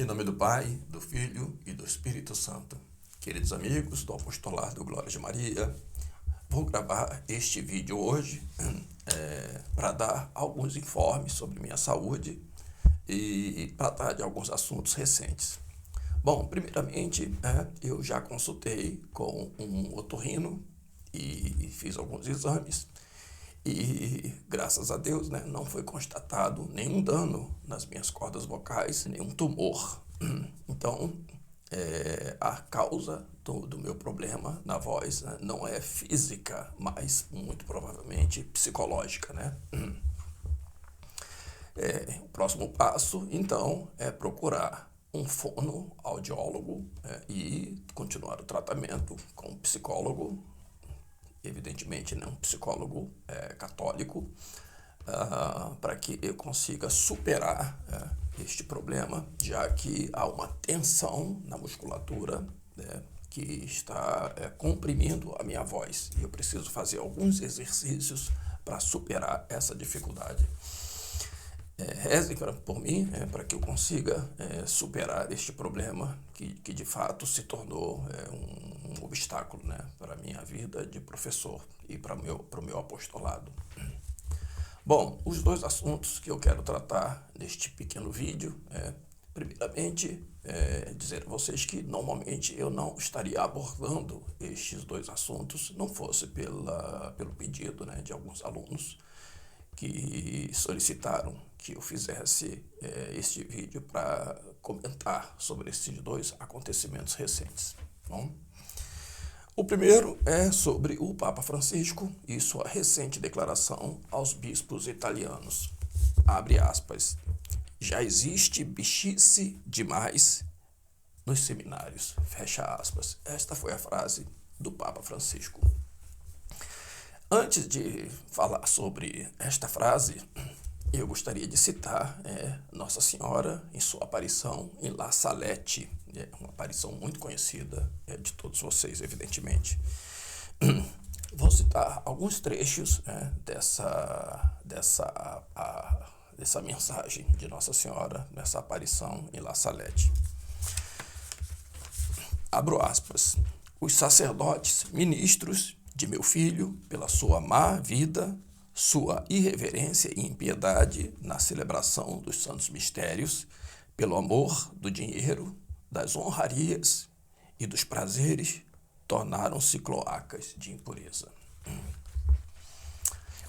Em nome do Pai, do Filho e do Espírito Santo. Queridos amigos do Apostolado Glória de Maria, vou gravar este vídeo hoje para dar alguns informes sobre minha saúde e tratar de alguns assuntos recentes. Bom, primeiramente, eu já consultei com um otorrino e fiz alguns exames e, graças a Deus, não foi constatado nenhum dano nas minhas cordas vocais, nenhum tumor. Então, a causa do meu problema na voz não é física, mas muito provavelmente psicológica, O próximo passo, então, é procurar um fonoaudiólogo e continuar o tratamento com um psicólogo, evidentemente um psicólogo católico, para que eu consiga superar este problema, já que há uma tensão na musculatura que está comprimindo a minha voz. E eu preciso fazer alguns exercícios para superar essa dificuldade. Reze por mim, para que eu consiga superar este problema que de fato se tornou um obstáculo para a minha vida de professor e para o meu apostolado. Bom, os dois assuntos que eu quero tratar neste pequeno vídeo primeiramente, dizer a vocês que normalmente eu não estaria abordando estes dois assuntos, não fosse pelo pedido de alguns alunos que solicitaram que eu fizesse este vídeo para comentar sobre esses dois acontecimentos recentes. Bom, o primeiro é sobre o Papa Francisco e sua recente declaração aos bispos italianos. Abre aspas. Já existe bichice demais nos seminários. Fecha aspas. Esta foi a frase do Papa Francisco. Antes de falar sobre esta frase, eu gostaria de citar Nossa Senhora em sua aparição em La Salette, uma aparição muito conhecida de todos vocês, evidentemente. Vou citar alguns trechos dessa mensagem de Nossa Senhora nessa aparição em La Salette. Abro aspas. Os sacerdotes, ministros de meu filho, pela sua má vida, sua irreverência e impiedade na celebração dos santos mistérios, pelo amor do dinheiro, das honrarias e dos prazeres, tornaram-se cloacas de impureza.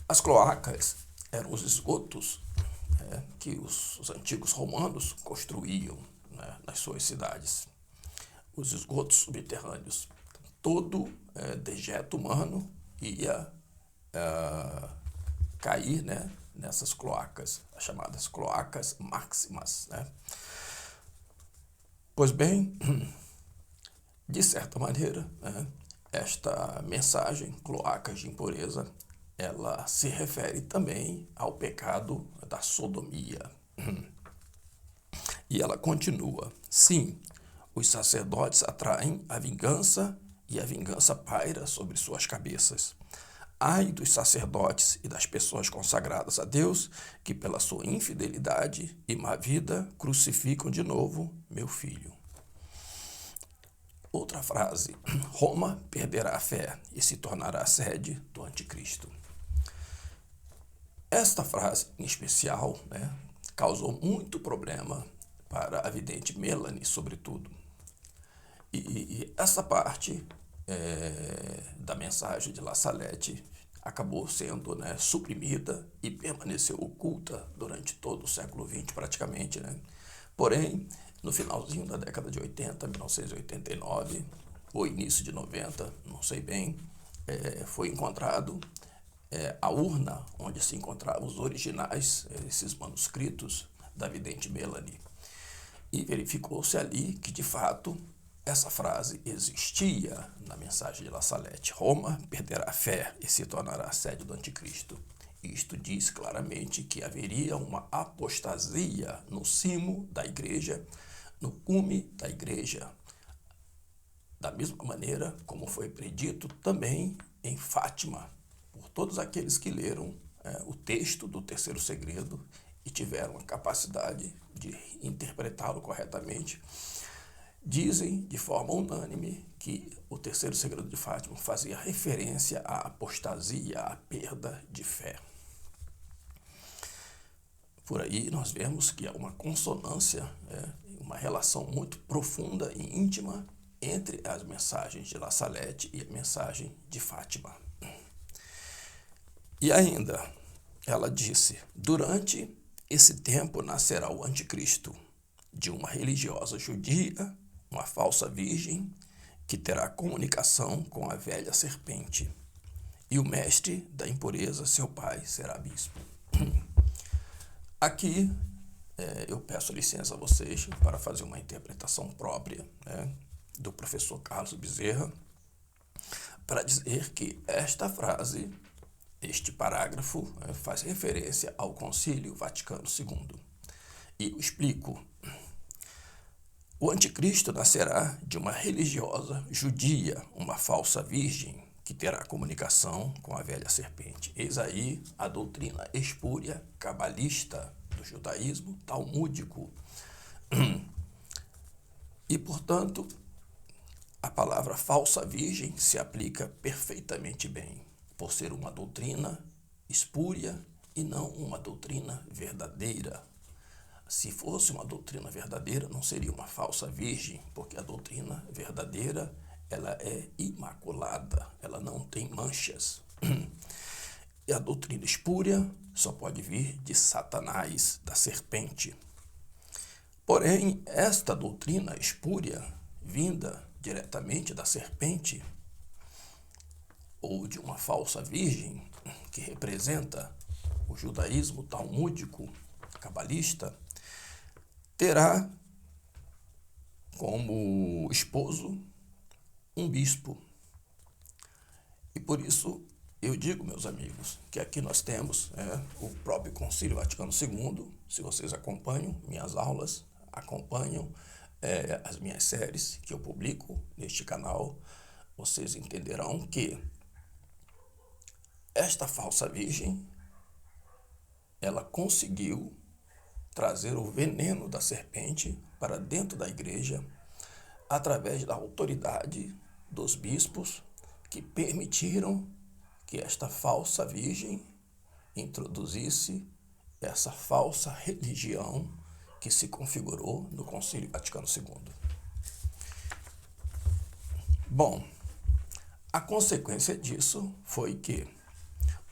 As cloacas eram os esgotos que os antigos romanos construíam nas suas cidades. Os esgotos subterrâneos. Todo dejeto humano ia cair nessas cloacas, as chamadas cloacas máximas. Pois bem, de certa maneira, esta mensagem, cloacas de impureza, ela se refere também ao pecado da sodomia. E ela continua, sim, os sacerdotes atraem a vingança e a vingança paira sobre suas cabeças. Ai dos sacerdotes e das pessoas consagradas a Deus, que pela sua infidelidade e má vida crucificam de novo meu filho. Outra frase, Roma perderá a fé e se tornará a sede do anticristo. Esta frase, em especial, causou muito problema para a vidente Melanie, sobretudo. E essa parte da mensagem de La Salette acabou sendo suprimida e permaneceu oculta durante todo o século XX, praticamente. Porém, no finalzinho da década de 80, 1989, ou início de 90, não sei bem, foi encontrado a urna onde se encontravam os originais, esses manuscritos da vidente Melanie. E verificou-se ali que, de fato, essa frase existia na mensagem de La Salette. Roma perderá a fé e se tornará a sede do anticristo. Isto diz claramente que haveria uma apostasia no cimo da igreja, no cume da igreja. Da mesma maneira como foi predito também em Fátima, por todos aqueles que leram o texto do terceiro segredo e tiveram a capacidade de interpretá-lo corretamente, dizem de forma unânime que o terceiro segredo de Fátima fazia referência à apostasia, à perda de fé. Por aí nós vemos que há uma consonância, uma relação muito profunda e íntima entre as mensagens de La Salette e a mensagem de Fátima. E ainda, ela disse: durante esse tempo nascerá o anticristo, de uma religiosa judia, uma falsa virgem, que terá comunicação com a velha serpente. E o mestre da impureza, seu pai, será bispo. Aqui eu peço licença a vocês para fazer uma interpretação própria, do professor Carlos Bezerra, para dizer que esta frase, este parágrafo, faz referência ao Concílio Vaticano II. E eu explico. O anticristo nascerá de uma religiosa judia, uma falsa virgem, que terá comunicação com a velha serpente. Eis aí a doutrina espúria, cabalista do judaísmo talmúdico. E, portanto, a palavra falsa virgem se aplica perfeitamente bem, por ser uma doutrina espúria e não uma doutrina verdadeira. Se fosse uma doutrina verdadeira, não seria uma falsa virgem, porque a doutrina verdadeira, ela é imaculada, ela não tem manchas. E a doutrina espúria só pode vir de Satanás, da serpente. Porém, esta doutrina espúria, vinda diretamente da serpente, ou de uma falsa virgem, que representa o judaísmo talmúdico, cabalista, terá como esposo um bispo. E por isso eu digo, meus amigos, que aqui nós temos o próprio Concílio Vaticano II. Se vocês acompanham minhas aulas, acompanham as minhas séries que eu publico neste canal, vocês entenderão que esta falsa virgem, ela conseguiu trazer o veneno da serpente para dentro da igreja através da autoridade dos bispos que permitiram que esta falsa virgem introduzisse essa falsa religião que se configurou no Concílio Vaticano II. Bom, a consequência disso foi que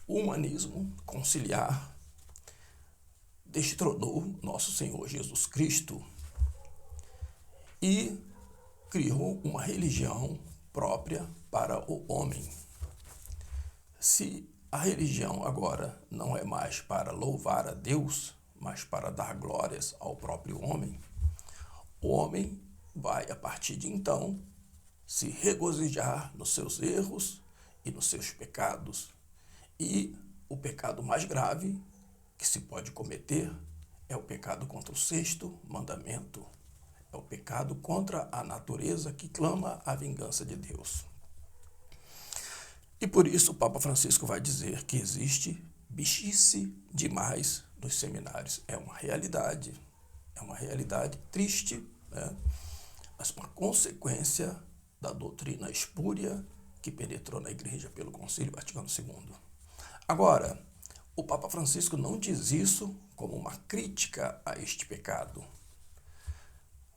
o humanismo conciliar destronou nosso Senhor Jesus Cristo e criou uma religião própria para o homem. Se a religião agora não é mais para louvar a Deus, mas para dar glórias ao próprio homem, o homem vai, a partir de então, se regozijar nos seus erros e nos seus pecados. E o pecado mais grave que se pode cometer é o pecado contra o sexto mandamento. É o pecado contra a natureza que clama a vingança de Deus. E por isso o Papa Francisco vai dizer que existe bichice demais nos seminários. É uma realidade triste, mas uma consequência da doutrina espúria que penetrou na igreja pelo Concílio Vaticano II. Agora, o Papa Francisco não diz isso como uma crítica a este pecado,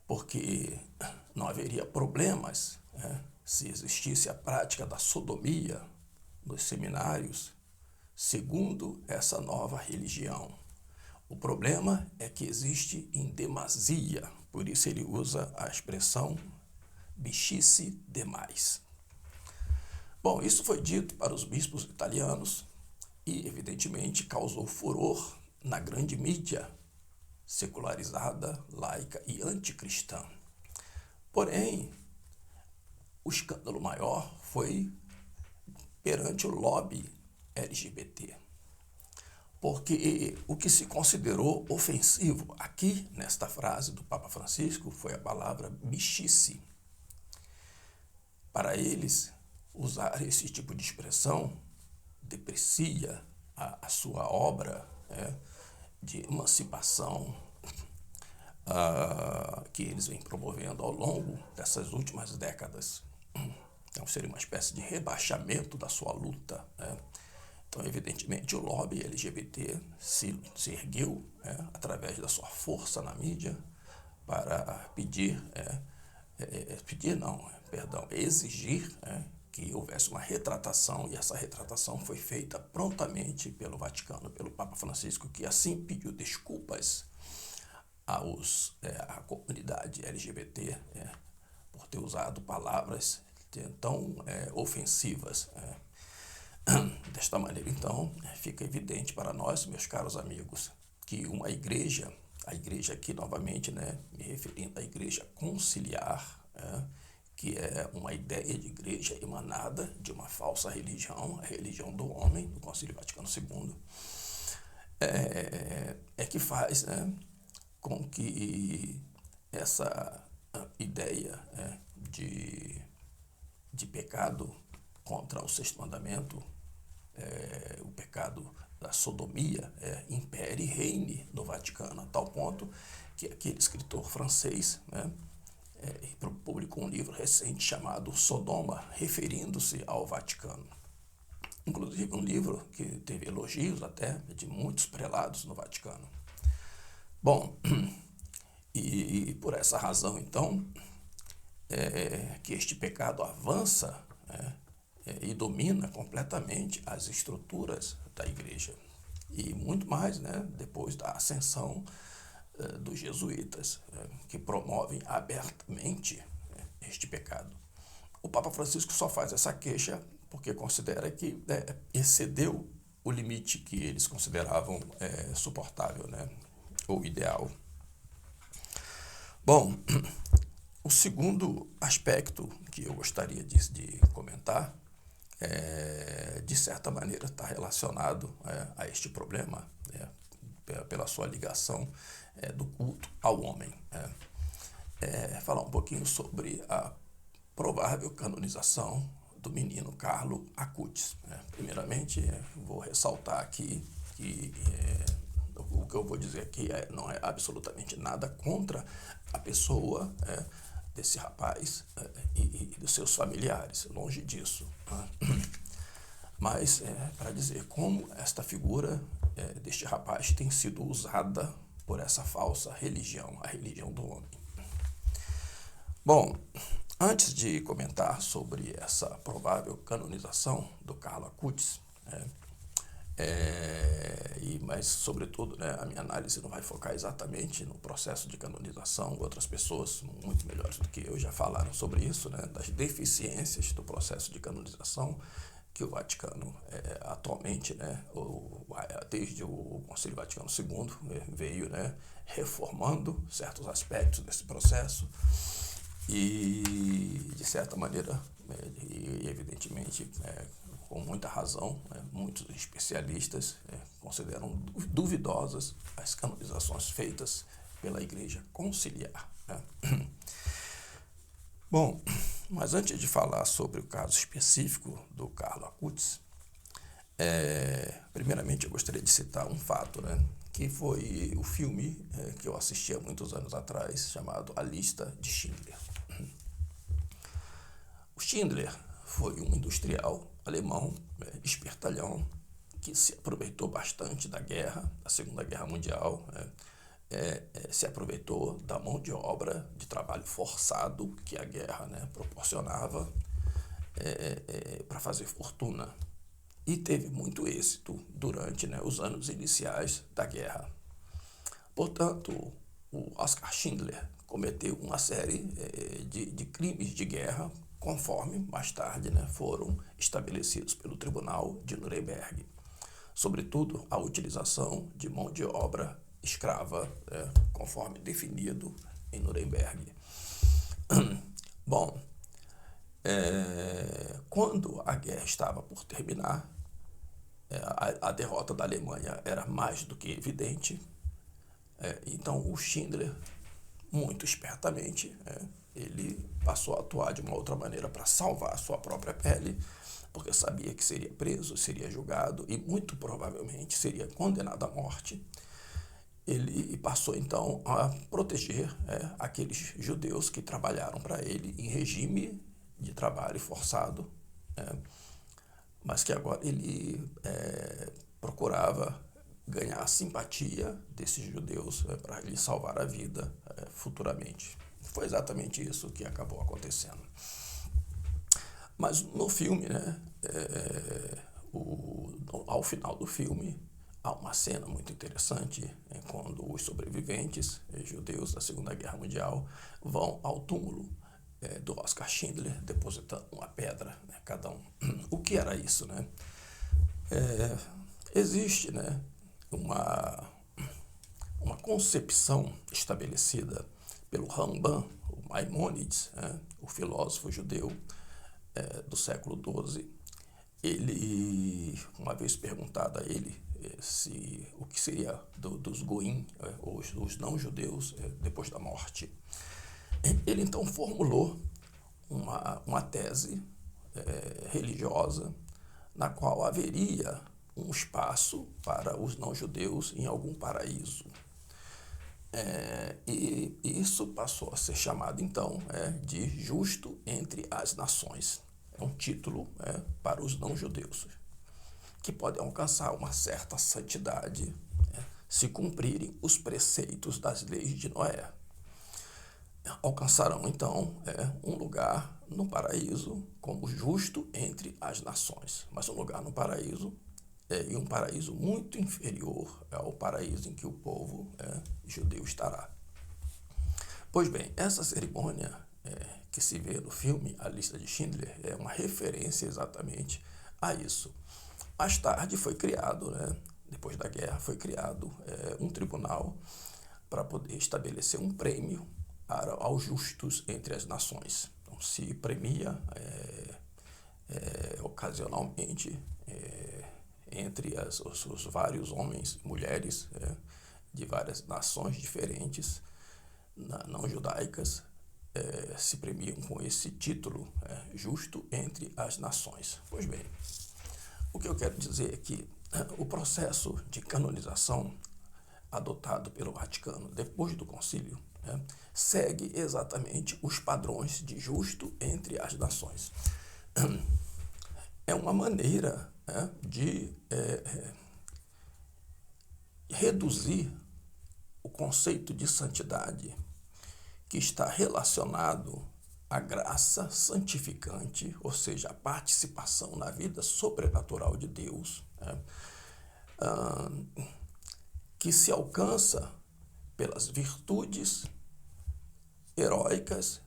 porque não haveria problemas se existisse a prática da sodomia nos seminários, segundo essa nova religião. O problema é que existe em demasia, por isso ele usa a expressão bichice demais. Bom, isso foi dito para os bispos italianos e, evidentemente, causou furor na grande mídia secularizada, laica e anticristã. Porém, o escândalo maior foi perante o lobby LGBT, porque o que se considerou ofensivo aqui nesta frase do Papa Francisco foi a palavra bichice. Para eles, usar esse tipo de expressão deprecia a sua obra, de emancipação que eles vêm promovendo ao longo dessas últimas décadas. Então seria uma espécie de rebaixamento da sua luta, né? Então, evidentemente, o lobby LGBT se ergueu, através da sua força na mídia para exigir que houvesse uma retratação, e essa retratação foi feita prontamente pelo Vaticano, pelo Papa Francisco, que assim pediu desculpas à comunidade LGBT por ter usado palavras tão ofensivas. Desta maneira, então, fica evidente para nós, meus caros amigos, que uma igreja, a igreja aqui novamente, me referindo à igreja conciliar, que é uma ideia de igreja emanada de uma falsa religião, a religião do homem, do Concílio Vaticano II, que faz com que essa ideia de pecado contra o sexto mandamento, o pecado da sodomia, impere e reine no Vaticano, a tal ponto que aquele escritor francês publicou um livro recente chamado Sodoma, referindo-se ao Vaticano. Inclusive um livro que teve elogios até de muitos prelados no Vaticano. Bom, e por essa razão, então, que este pecado avança e domina completamente as estruturas da igreja. E muito mais, depois da ascensão dos jesuítas, que promovem abertamente este pecado. O Papa Francisco só faz essa queixa porque considera que excedeu o limite que eles consideravam suportável, ou ideal. Bom, o segundo aspecto que eu gostaria de comentar de certa maneira está relacionado a este problema, pela sua ligação do culto ao homem. Falar um pouquinho sobre a provável canonização do menino Carlo Acutis. Primeiramente, vou ressaltar aqui que o que eu vou dizer aqui não é absolutamente nada contra a pessoa desse rapaz e dos seus familiares, longe disso. Mas para dizer como esta figura deste rapaz tem sido usada por essa falsa religião, a religião do homem. Bom, antes de comentar sobre essa provável canonização do Carlo Acutis, mas sobretudo a minha análise não vai focar exatamente no processo de canonização. Outras pessoas muito melhores do que eu já falaram sobre isso, das deficiências do processo de canonização que o Vaticano atualmente, desde o Concílio Vaticano II, veio reformando certos aspectos desse processo e, de certa maneira, e evidentemente com muita razão, muitos especialistas consideram duvidosas as canonizações feitas pela Igreja Conciliar. Bom, mas antes de falar sobre o caso específico do Carlo Acutis, primeiramente eu gostaria de citar um fato, que foi o filme que eu assisti há muitos anos atrás, chamado A Lista de Schindler. O Schindler foi um industrial alemão, espertalhão, que se aproveitou bastante da guerra, da Segunda Guerra Mundial, se aproveitou da mão de obra de trabalho forçado que a guerra proporcionava para fazer fortuna. E teve muito êxito durante os anos iniciais da guerra. Portanto, o Oskar Schindler cometeu uma série de crimes de guerra, conforme mais tarde foram estabelecidos pelo Tribunal de Nuremberg. Sobretudo, a utilização de mão de obra escrava, conforme definido em Nuremberg. Bom, quando a guerra estava por terminar, a derrota da Alemanha era mais do que evidente. Então o Schindler, muito espertamente, ele passou a atuar de uma outra maneira para salvar a sua própria pele, porque sabia que seria preso, seria julgado e muito provavelmente seria condenado à morte. ele passou então a proteger aqueles judeus que trabalharam para ele em regime de trabalho forçado, mas que agora ele procurava ganhar a simpatia desses judeus para lhe salvar a vida futuramente. Foi exatamente isso que acabou acontecendo. Mas no filme, né, ao final do filme, há uma cena muito interessante quando os sobreviventes judeus da Segunda Guerra Mundial vão ao túmulo do Oskar Schindler, depositando uma pedra, né, cada um. O que era isso, né? Existe, né, uma concepção estabelecida pelo Rambam, o Maimônides, o filósofo judeu do século XII. Ele, uma vez perguntado a ele o que seria dos goim, os não-judeus, depois da morte, ele então formulou uma tese religiosa na qual haveria um espaço para os não-judeus em algum paraíso. E isso passou a ser chamado, então, de justo entre as nações. É um título para os não-judeus, que podem alcançar uma certa santidade se cumprirem os preceitos das leis de Noé. Alcançarão, então, um lugar no paraíso como justo entre as nações, mas um lugar no paraíso e um paraíso muito inferior ao paraíso em que o povo judeu estará. Pois bem, essa cerimônia que se vê no filme A Lista de Schindler é uma referência exatamente a isso. Mais tarde foi criado, né, depois da guerra, foi criado um tribunal para poder estabelecer um prêmio aos justos entre as nações. Então, se premia ocasionalmente entre os vários homens e mulheres de várias nações diferentes, não judaicas, se premiam com esse título, justo entre as nações. Pois bem, o que eu quero dizer é que o processo de canonização adotado pelo Vaticano depois do concílio segue exatamente os padrões de justo entre as nações. É uma maneira de reduzir o conceito de santidade que está relacionado à graça santificante, ou seja, a participação na vida sobrenatural de Deus, que se alcança pelas virtudes heróicas,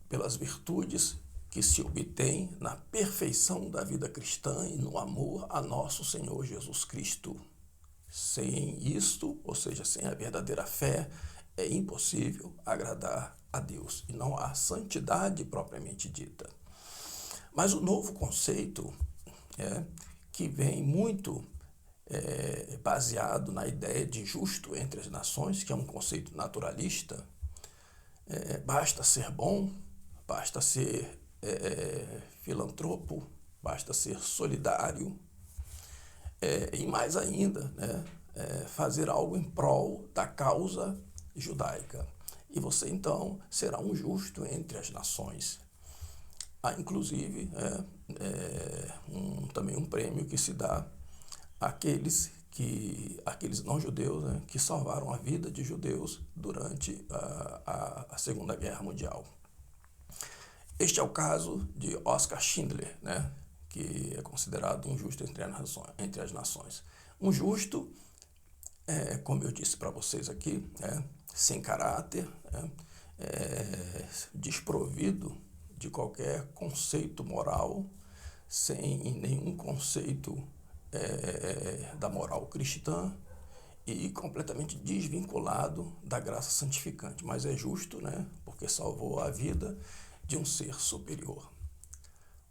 pelas virtudes que se obtém na perfeição da vida cristã e no amor a nosso Senhor Jesus Cristo. Sem isto, ou seja, sem a verdadeira fé, é impossível agradar a Deus e não há santidade propriamente dita. Mas o novo conceito, que vem muito baseado na ideia de justo entre as nações, que é um conceito naturalista, basta ser bom, basta ser filantropo, basta ser solidário, e mais ainda, fazer algo em prol da causa judaica. E você, então, será um justo entre as nações. Há, inclusive, também um prêmio que se dá àqueles não-judeus, que salvaram a vida de judeus durante a Segunda Guerra Mundial. Este é o caso de Oskar Schindler, que é considerado um justo entre as nações. Um justo, como eu disse para vocês aqui, sem caráter, desprovido de qualquer conceito moral, sem nenhum conceito da moral cristã e completamente desvinculado da graça santificante. Mas é justo, porque salvou a vida de um ser superior.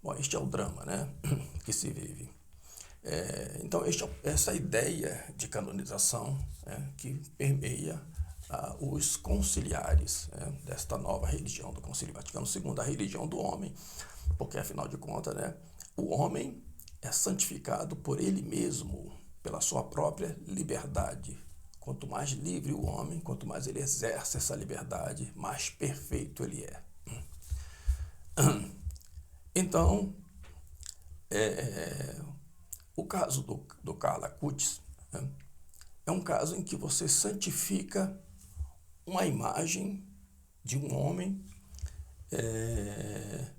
Bom, este é o drama, que se vive. Então, essa ideia de canonização que permeia os conciliares desta nova religião do Concílio Vaticano II, a religião do homem, porque, afinal de contas, o homem é santificado por ele mesmo, pela sua própria liberdade, Quanto mais livre o homem, quanto mais ele exerce essa liberdade, mais perfeito ele é. Então, o caso do Carla Acutis, né, é um caso em que você santifica uma imagem de um homem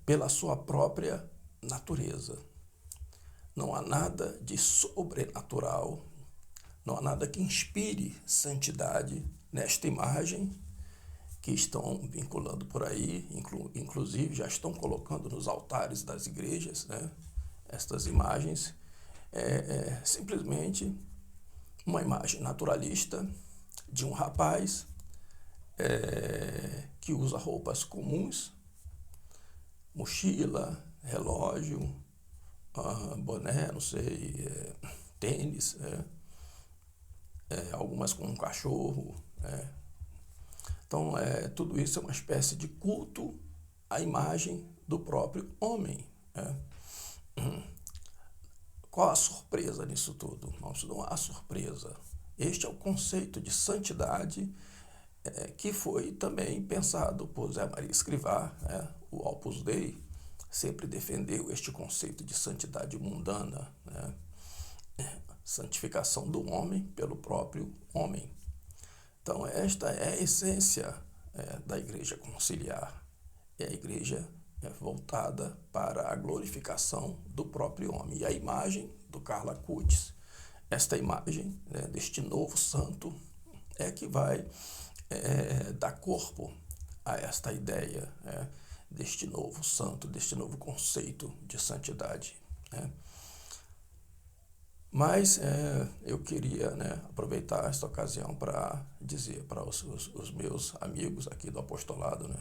pela sua própria natureza. Não há nada de sobrenatural, não há nada que inspire santidade nesta imagem que estão vinculando por aí, inclusive já estão colocando nos altares das igrejas, né? Estas imagens simplesmente uma imagem naturalista de um rapaz que usa roupas comuns, mochila, relógio, boné, não sei, tênis, algumas com um cachorro. Então, tudo isso é uma espécie de culto à imagem do próprio homem. Qual a surpresa nisso tudo? Não há surpresa. Este é o conceito de santidade que foi também pensado por Zé Maria Escrivá. O Opus Dei sempre defendeu este conceito de santidade mundana, santificação do homem pelo próprio homem. Então, esta é a essência da Igreja Conciliar. É a Igreja voltada para a glorificação do próprio homem. E a imagem do Carla Acutis, esta imagem deste novo santo, é que vai dar corpo a esta ideia deste novo santo, deste novo conceito de santidade. Mas eu queria aproveitar esta ocasião para dizer para os meus amigos aqui do apostolado,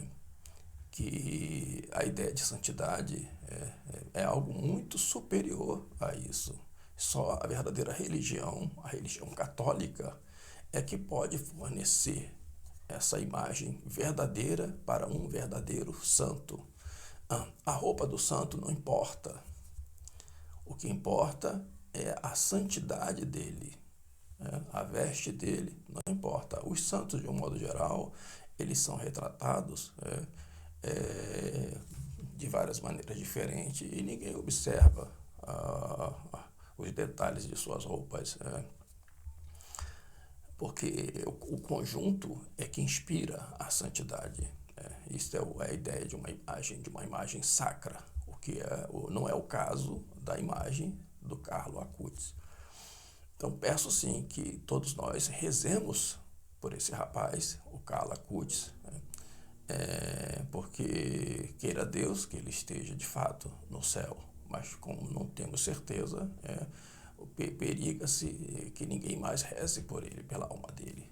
que a ideia de santidade é algo muito superior a isso. Só a verdadeira religião, a religião católica, é que pode fornecer essa imagem verdadeira para um verdadeiro santo. A roupa do santo não importa. O que importa é a santidade dele. A veste dele não importa. Os santos, de um modo geral, eles são retratados de várias maneiras diferentes e ninguém observa os detalhes de suas roupas, porque o conjunto é que inspira a santidade. Isso é a ideia de uma imagem sacra, o que não é o caso da imagem do Carlo Acutis. Então peço sim que todos nós rezemos por esse rapaz, o Carlo Acutis, porque queira Deus que ele esteja de fato no céu, mas como não temos certeza, periga-se que ninguém mais reze por ele, pela alma dele,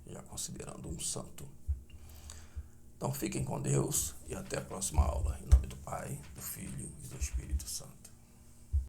já considerando um santo. Então fiquem com Deus e até a próxima aula, em nome do Pai, do Filho e do Espírito Santo.